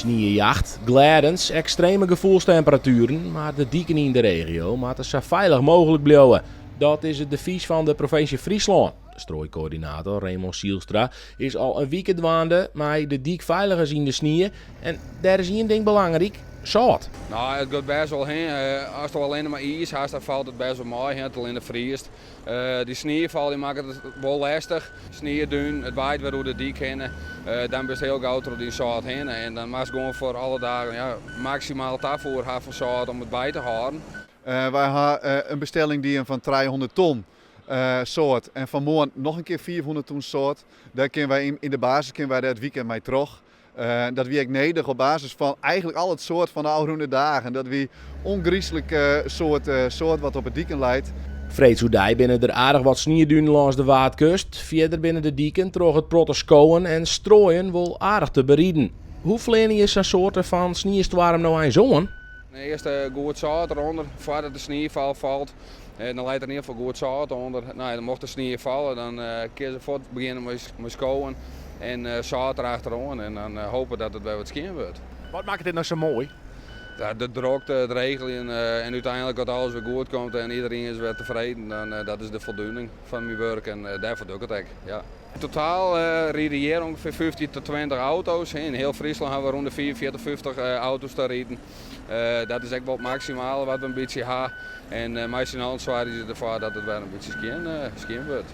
Sneeuwjacht, gladens, extreme gevoelstemperaturen, maar de dieken in de regio moeten zo veilig mogelijk blijven. Dat is het devies van de provincie Friesland. De strooicoördinator Raymond Sielstra is al een weekend dwaande, maar de diek veiliger in de sneeuw. En daar is één ding belangrijk: zout. Nou, het gaat best wel heen. Als er alleen maar ijs is, dan valt het best wel mooi. Het alleen de vriest. Die sneeuwval die maakt het wel lastig. Sneeuwduin, het waait weer door de dik heen. Dan ben je heel gauw door die zout heen. En dan mag je gewoon voor alle dagen maximaal daarvoor hebben van zout om het bij te houden. Wij hebben een bestelling die van 300 ton soort. En vanmorgen nog een keer 400 ton soort. Daar kunnen wij in de basis kunnen wij dat weekend mee terug. Dat wie ik nedig op basis van eigenlijk al het soort van de oude dagen. Dat wie ongriezelijk soort wat op het dieken leidt. Vreedsoedij binnen er aardig wat sneeuwduinen langs de Waardkust. Verder binnen de dieken troch het protoskoen en strooien wel aardig te berieden. Hoe vlenig is zo'n soorten van sneeuwstorm nou aan zo'n? Eerst goed zout eronder, voordat de sneeuwval valt. Dan leidt er in ieder geval goed zout onder. Nou, dan mocht de sneeuw vallen, dan kun je voort beginnen met skoen en zout erachteraan. En dan hopen dat het bij wat scheen wordt. Wat maakt dit nou zo mooi? Ja, de drukte, het regelen en uiteindelijk dat alles weer goed komt en iedereen is weer tevreden. Dan, dat is de voldoening van mijn werk en daarvoor doe ik het ook. Ja. In totaal rijden hier ongeveer 15 tot 20 auto's. In heel Friesland hebben we rond de 44, 50 auto's te rijden. Dat is echt wel het maximale wat we een beetje hebben. En meestal zwaaien ze ervoor dat het weer een beetje scheen wordt.